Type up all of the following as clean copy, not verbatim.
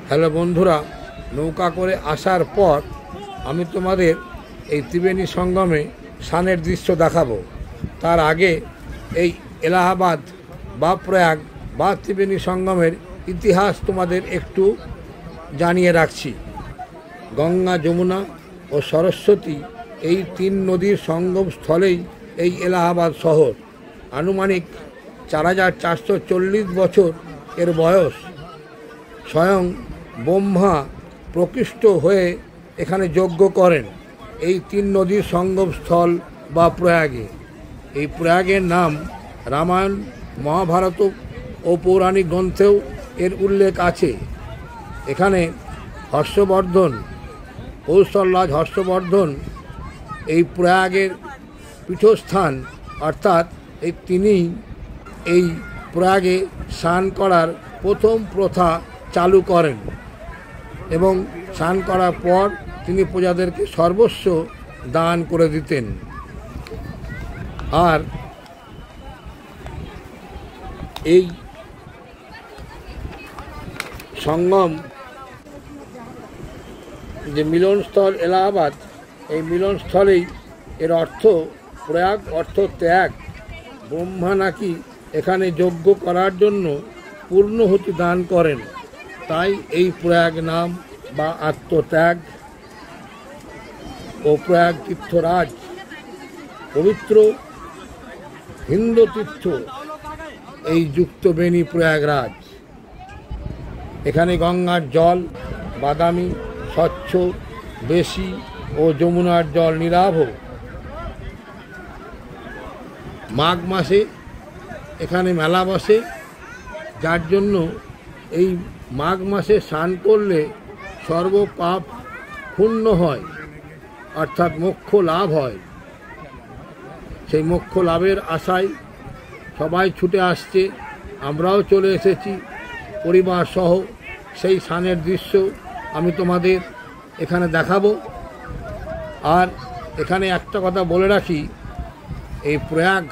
Hello বন্ধুরা, নৌকা করে আসার পর আমি তোমাদের এই ত্রিবেণী সঙ্গমে স্নানের দৃশ্য দেখাবো। তার আগে এই এলাহাবাদ বা প্রয়াগ বা ত্রিবেণী সঙ্গমের ইতিহাস তোমাদের একটু জানিয়ে রাখছি। গঙ্গা, যমুনা ও সরস্বতী এই তিন নদীর সঙ্গম স্থলেই এই এলাহাবাদ শহর। আনুমানিক 4440 বছর এর বয়স। স্বয়ং ব্রহ্মা প্রকৃষ্ট হয়ে এখানে যজ্ঞ করেন এই তিন নদীর সঙ্গম স্থল বা প্রয়াগে। এই প্রয়াগের নাম রামায়ণ, মহাভারত ও পৌরাণিক গ্রন্থেও এর উল্লেখ আছে। এখানে হর্ষবর্ধন, কৌশলরাজ হর্ষবর্ধন এই প্রয়াগের পীঠস্থান, অর্থাৎ তিনিই এই প্রয়াগে স্নান করার প্রথম প্রথা চালু করেন এবং স্নান করার পর তিনি প্রজাদেরকে সর্বস্ব দান করে দিতেন। আর এই সঙ্গম যে মিলনস্থল এলাহাবাদ, এই মিলনস্থলেই এর অর্থ প্রয়াগ অর্থ ত্যাগ। ব্রহ্মা নাকি এখানে যজ্ঞ করার জন্য পূর্ণহুতি দান করেন, তাই এই প্রয়াগ নাম বা আত্মত্যাগ ও প্রয়াগ তীর্থরাজ পবিত্র হিন্দু তীর্থ এই যুক্তবেণী প্রয়াগরাজ। এখানে গঙ্গার জল বাদামি, স্বচ্ছ, বেশি ও যমুনার জল নীলাভ। মাঘ মাসে এখানে মেলা বসে, যার জন্য এই মাঘ মাসে স্নান করলে সর্বপাপ ক্ষুণ্ণ হয়, অর্থাৎ মোক্ষ লাভ হয়। সেই মোক্ষ লাভের আশায় সবাই ছুটে আসছে, আমরাও চলে এসেছি পরিবার সহ। সেই স্নানের দৃশ্য আমি তোমাদের এখানে দেখাবো। আর এখানে একটা কথা বলে রাখি, এই প্রয়াগ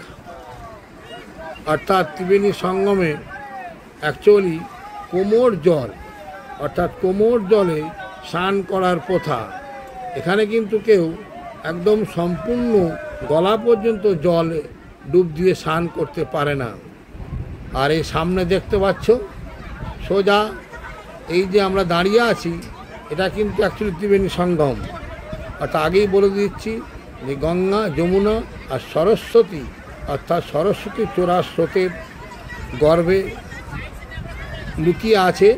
অর্থাৎ ত্রিবেণী সঙ্গমে অ্যাকচুয়ালি কোমর জল, অর্থাৎ কোমর জলে স্নান করার প্রথা। এখানে কিন্তু কেউ একদম সম্পূর্ণ গলা পর্যন্ত জলে ডুব দিয়ে স্নান করতে পারে না। আর এই সামনে দেখতে পাচ্ছ সোজা এই যে আমরা দাঁড়িয়ে আছি, এটা কিন্তু অ্যাকচুয়ালি ত্রিবেণী সঙ্গম। অর্থাৎ আগেই বলে দিচ্ছি যে গঙ্গা, যমুনা আর সরস্বতী, অর্থাৎ সরস্বতী চোরার স্রোতের গর্ভে লুকিয়ে আছে।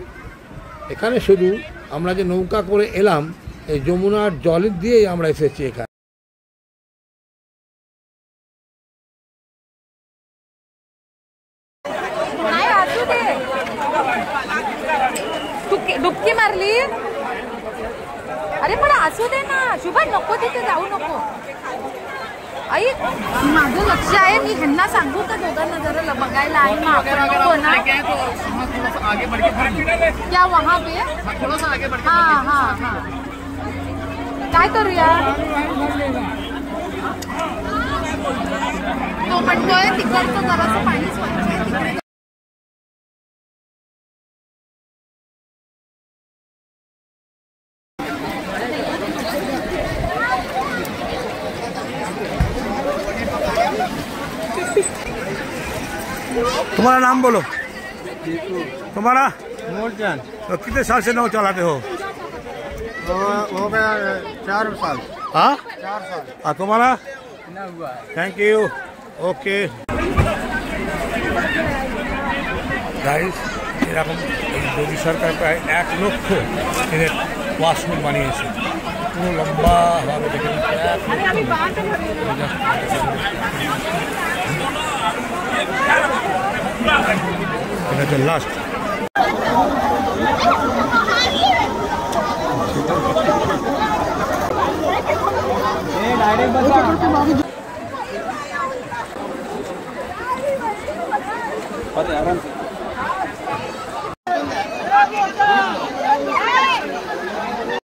এখানে শুধু আমরা যে নৌকা করে এলাম, এই যমুনার জল দিয়েই আমরা এসেছি এখানে। डुबकी मारली? अरे पण असू दे ना शुभा, नको तिथे जाऊ नको. आई माझं लक्ष आहे, मी ह्यांना सांगू का दोघांना जरा बघायला आणि मग आपण नको ना क्या वहाँ पे थोड़ा सा आगे बढ़ के हाँ हाँ हाँ काय करूया तो म्हणतोय तिकडचं जरासं पाणी स्वच्छ आहे तिकडे. तुम्हारा नाम बोलो। तुम्हारा? नूरजहान। तो कितने साल से नाव चलाते हो? हो गया 4 साल। हाँ, 4 साल। तुम्हारा? ना हुआ है। Thank you. ओके গাইস, এরকম এই মোদী সরকার প্রায় 1 লক্ষ এদের ওয়াশরুম বানিয়েছে, পুরো লম্বাভাবে দেখে নিচ্ছে 1 লক্ষ। এটা হচ্ছে লাস্ট। आराम से